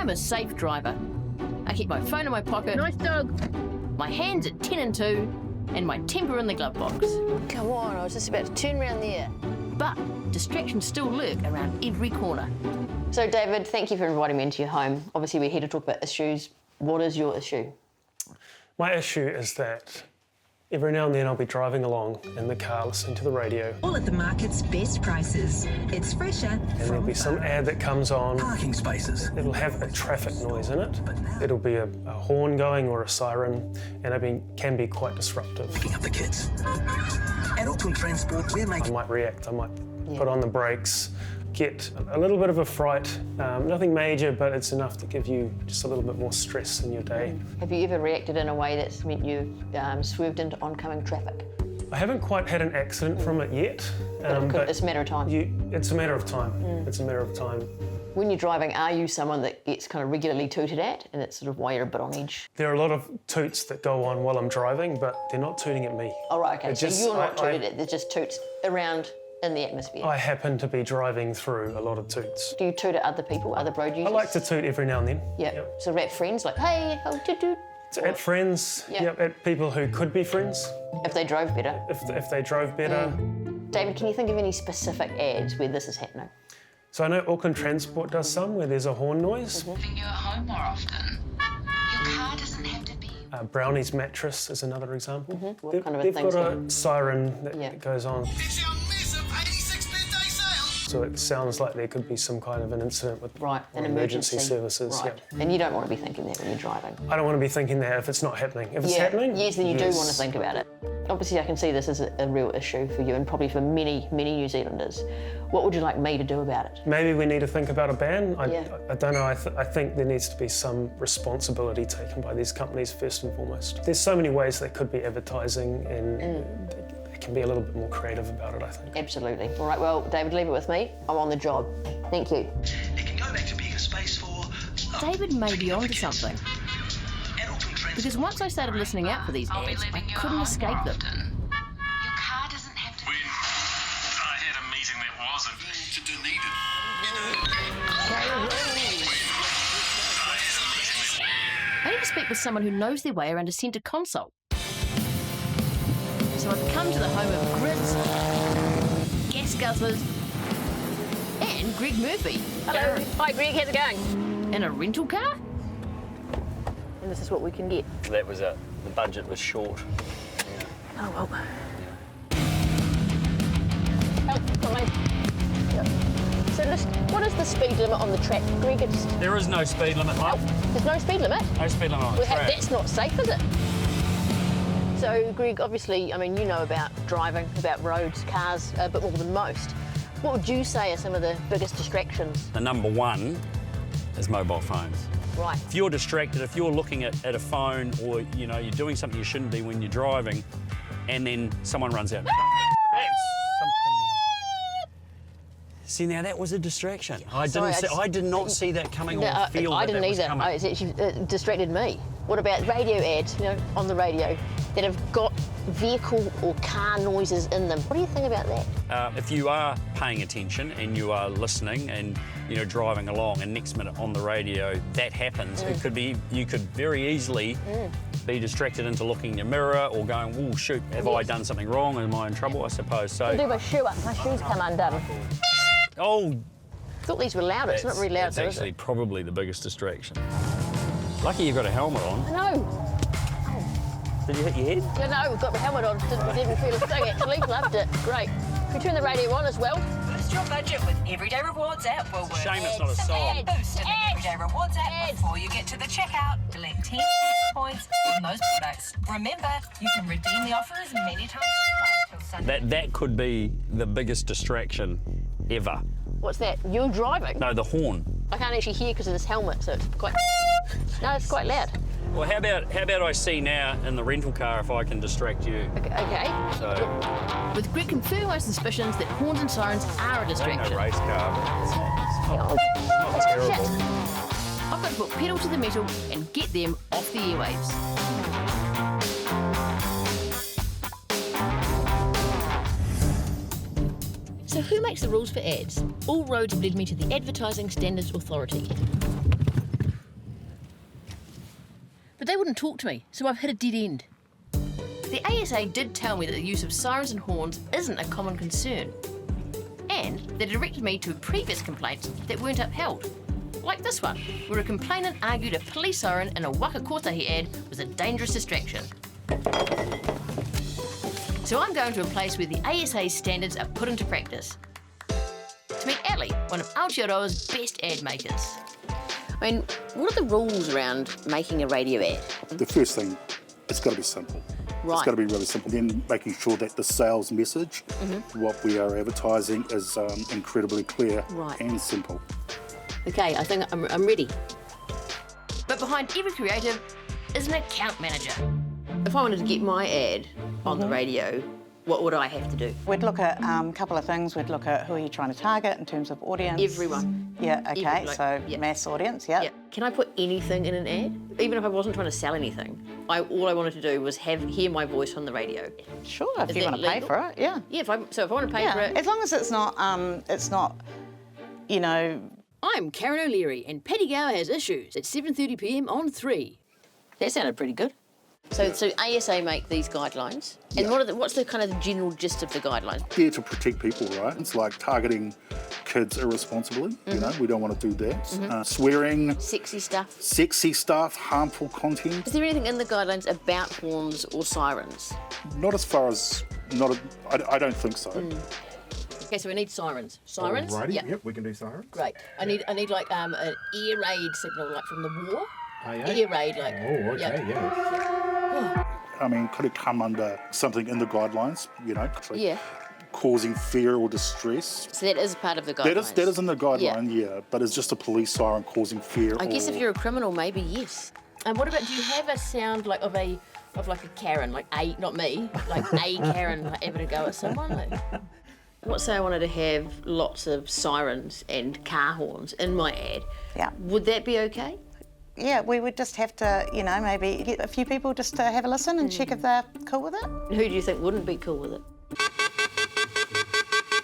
I'm a safe driver. I keep my phone in my pocket. Nice dog. My hands at 10 and 2, and my temper in the glove box. Come on, I was just about to turn around there. But distractions still lurk around every corner. So, David, thank you for inviting me into your home. Obviously, we're here to talk about issues. What is your issue? My issue is that every now and then I'll be driving along in the car listening to the radio. All at the market's best prices. It's fresher And there'll be some ad that comes on. Parking spaces. It'll have a traffic noise in it. It'll be a horn going or a siren, and it can be quite disruptive. Picking up the kids. At Auckland Transport, we're I making... might react, I might put on the brakes, get a little bit of a fright. Nothing major, but it's enough to give you just a little bit more stress in your day. Have you ever reacted in a way that's meant you've swerved into oncoming traffic? I haven't quite had an accident from it yet. But it's a matter of time. It's a matter of time. It's a matter of time. When you're driving, are you someone that gets kind of regularly tooted at, and that's sort of why you're a bit on edge? There are a lot of toots that go on while I'm driving, but they're not tooting at me. Oh, right, okay. So you're not tooted at, there's just toots around in the atmosphere. I happen to be driving through a lot of toots. Do you toot at other people, other road users? I like to toot every now and then. Yep. So at friends, like, hey, oh, toot toot. So at friends, at people who could be friends. If they drove better. If they drove better. David, can you think of any specific ads where this is happening? So I know Auckland Transport does some where there's a horn noise. Leaving you at home more often. Your car doesn't have to be... Brownie's mattress is another example. What kind of a They've thing's got a siren that goes on. It's our massive 86 birthday sale! So it sounds like there could be some kind of an incident with an emergency services. Right. And you don't want to be thinking that when you're driving. I don't want to be thinking that if it's not happening. If it's happening, yes, then you do want to think about it. Obviously, I can see this as a real issue for you and probably for many, many New Zealanders. What would you like me to do about it? Maybe we need to think about a ban. I don't know. I think there needs to be some responsibility taken by these companies first and foremost. There's so many ways they could be advertising, and they can be a little bit more creative about it, I think. Absolutely. All right, well, David, leave it with me. I'm on the job. Thank you. It can go back to being a space for... David may be onto something. Because once I started listening out for these ads, I couldn't escape them. Your car doesn't have to be... I had a meeting that wasn't I need to speak with someone who knows their way around a centre console. So I've come to the home of grids, gas guzzlers, and Greg Murphy. Hello. Hi, Greg. How's it going? In a rental car? And this is what we can get. That was it. The budget was short. Oh, well. Help, come on. So what is the speed limit on the track, Greg? There is no speed limit, love. There's no speed limit? No speed limit on the track. That's not safe, is it? So, Greg, obviously, I mean, you know about driving, about roads, cars, a bit more than most. What would you say are some of the biggest distractions? The number one is mobile phones. Right. If you're distracted, if you're looking at a phone or, you know, you're doing something you shouldn't be when you're driving, and then someone runs out. See, now that was a distraction. I did not see that coming on the field. I didn't either. It's actually distracted me. What about radio ads, you know, on the radio that have got vehicle or car noises in them? What do you think about that? If you are paying attention and you are listening and, you know, driving along, and next minute on the radio that happens, it could be, you could very easily be distracted into looking in your mirror or going, oh shoot, have I done something wrong? Am I in trouble? I suppose so. I'll do my shoe up. My shoes come undone. Oh, I thought these were loud. It's not very loud, that's though, actually is it? probably the biggest distraction. Lucky you've got a helmet on. I know. Did you hit your head? Yeah, no, we've got the helmet on. Didn't feel a thing, actually. Loved it. Great. Can we turn the radio on as well? Boost your budget with Everyday Rewards at Woolworths. Shame it's not a song. Boost in the Everyday Rewards app before you get to the checkout. Collect 10 points on those products. Remember, you can redeem the offer as many times as you like till Sunday. That could be the biggest distraction ever. What's that? You're driving? No, the horn. I can't actually hear because of this helmet, so it's quite... No, it's quite loud. Well, how about I see now in the rental car if I can distract you? Okay. So, With Greg confirming my suspicions that horns and sirens are a ain't distraction. no race car. Oh, Not terrible. shit. I've got to put pedal to the metal and get them off the airwaves. So who makes the rules for ads? All roads have led me to the Advertising Standards Authority. they wouldn't talk to me, so I've hit a dead end. The ASA did tell me that the use of sirens and horns isn't a common concern, and they directed me to previous complaints that weren't upheld. Like this one, where a complainant argued a police siren in a Waka Kotahi ad was a dangerous distraction. So I'm going to a place where the ASA standards are put into practice. To meet Ali, one of Aotearoa's best ad makers. I mean, what are the rules around making a radio ad? The first thing, it's got to be simple. Right. It's got to be really simple. Then making sure that the sales message, what we are advertising, is incredibly clear and simple. Okay, I think I'm ready. But behind every creative is an account manager. If I wanted to get my ad on the radio, what would I have to do? We'd look at a couple of things. We'd look at who are you trying to target in terms of audience. Everyone. Yeah, okay, mass audience, yeah. Can I put anything in an ad? Even if I wasn't trying to sell anything, all I wanted to do was hear my voice on the radio. Sure, if you want to pay for it, yeah. Yeah, if I want to pay for it. As long as it's not, you know... I'm Karen O'Leary and Paddy Gower has issues at 7:30 p.m. on 3. That sounded pretty good. So ASA make these guidelines, and what's the kind of general gist of the guidelines? There to protect people, right? It's like targeting kids irresponsibly. You know, we don't want to do that. Swearing, Sexy stuff. harmful content. Is there anything in the guidelines about horns or sirens? Not as far as I don't think so. Okay, so we need sirens. Sirens? Alrighty, Yeah. yep, we can do sirens. Great. I need like an air raid signal, like from the war. Oh, yeah? Air raid, like. Oh, okay, yeah. I mean, could it come under something in the guidelines, you know? Yeah. Causing fear or distress. So that is part of the guidelines. That is in the guideline, yeah. But it's just a police siren causing fear. I guess if you're a criminal, maybe yes. And what about, do you have a sound like of like a Karen, like not me, like a Karen like, having a go at someone? Like, let's say I wanted to have lots of sirens and car horns in my ad. Yeah. Would that be okay? Yeah, we would just have to, you know, maybe get a few people just to have a listen and check if they're cool with it. Who do you think wouldn't be cool with it?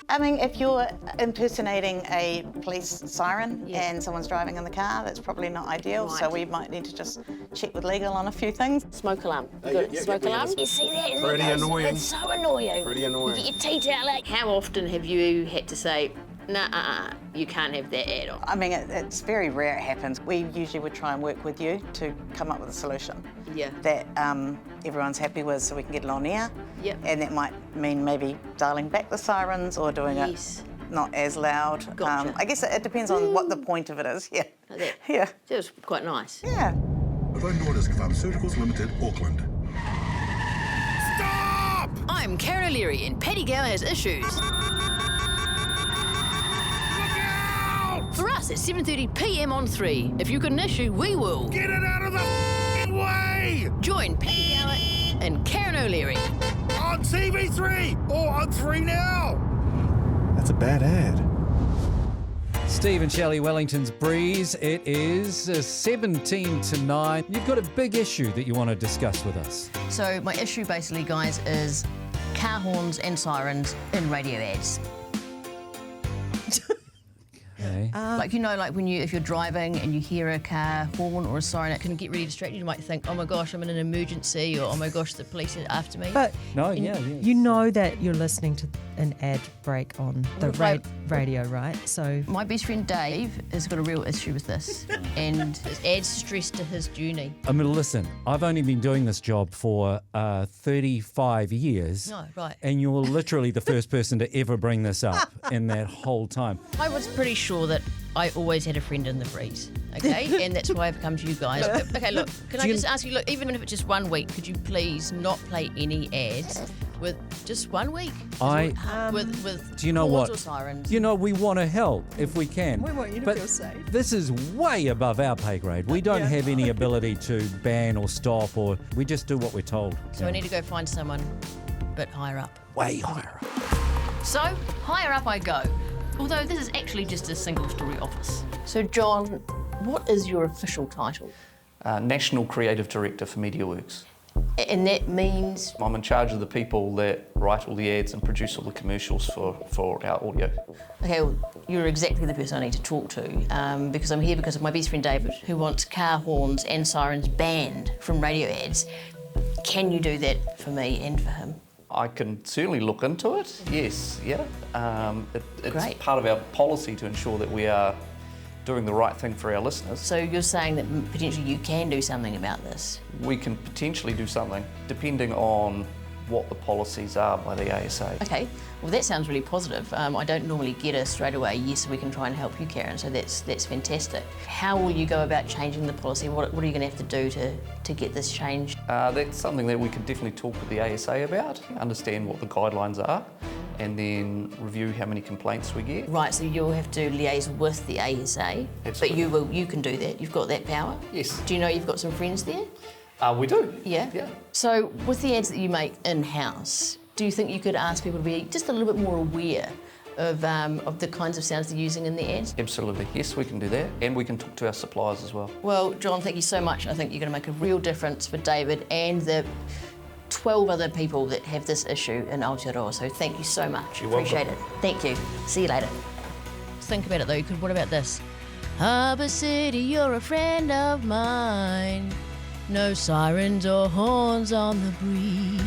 I mean, if you're impersonating a police siren and someone's driving in the car, that's probably not ideal. Right. So we might need to just check with legal on a few things. Smoke alarm. Smoke alarm? You see that? Pretty annoying. It's so annoying. Pretty annoying. You get your teeth out like. How often have you had to say, nah, you can't have that ad on? I mean, it's very rare it happens. We usually would try and work with you to come up with a solution that everyone's happy with so we can get it on air. Yep. And that might mean maybe dialing back the sirens or doing it not as loud. Gotcha. I guess it depends on what the point of it is. Yeah. Like that. Yeah. That was quite nice. Yeah. Novo Nordisk Pharmaceuticals Limited, Auckland. Stop! I'm Karen O'Leary and Paddy Gower has issues. For us, it's 7:30 p.m. on 3. If you've got an issue, we will. Get it out of the way! Join Paddy Gower and Karen O'Leary. On TV3 or on 3 Now. That's a bad ad. Steve and Shelley Wellington's Breeze. It is 17 to 9. You've got a big issue that you want to discuss with us. So my issue basically, guys, is car horns and sirens in radio ads. Okay. Like, you know, like if you're driving and you hear a car horn or a siren, it can get really distracted. You might think, oh my gosh, I'm in an emergency, or oh my gosh, the police are after me. But yeah. You know that you're listening to an ad break on the radio, right? So my best friend Dave has got a real issue with this, and it adds stress to his journey. I mean, listen, I've only been doing this job for 35 years. Oh, right. And you're literally the first person to ever bring this up in that whole time. I was pretty sure that I always had a friend in the breeze, okay? And that's why I've come to you guys. Okay, look, can I just ask you, look, even if it's just 1 week, could you please not play any ads with just 1 week? With do you know horns what? Or sirens? You know, we want to help if we can. We want you to feel safe. This is way above our pay grade. We don't have any ability to ban or stop, or we just do what we're told. So I need to go find someone a bit higher up. Way higher up. So, higher up I go. Although this is actually just a single-story office. So, John, what is your official title? National Creative Director for MediaWorks. And that means? I'm in charge of the people that write all the ads and produce all the commercials for our audio. Okay, well, you're exactly the person I need to talk to because I'm here because of my best friend David, who wants car horns and sirens banned from radio ads. Can you do that for me and for him? I can certainly look into it, yes, yeah. It's Great. part of our policy to ensure that we are doing the right thing for our listeners. So you're saying that potentially you can do something about this? We can potentially do something, depending on what the policies are by the ASA. Okay, well that sounds really positive. I don't normally get a straight away, yes, we can try and help you, Karen, so that's fantastic. How will you go about changing the policy? What are you going to have to do to get this changed? That's something that we can definitely talk with the ASA about, understand what the guidelines are, and then review how many complaints we get. Right, so you'll have to liaise with the ASA, Absolutely. but you can do that, you've got that power? Yes. Do you know you've got some friends there? We do. Yeah? Yeah. So with the ads that you make in-house, do you think you could ask people to be just a little bit more aware of the kinds of sounds they're using in the ads? Absolutely, yes, we can do that, and we can talk to our suppliers as well. Well, John, thank you so much. I think you're going to make a real difference for David and the 12 other people that have this issue in Aotearoa, so thank you so much. You're Appreciate welcome. it. Thank you. See you later. Think about it though, because what about this? Harbour City, you're a friend of mine. No sirens or horns on the breeze.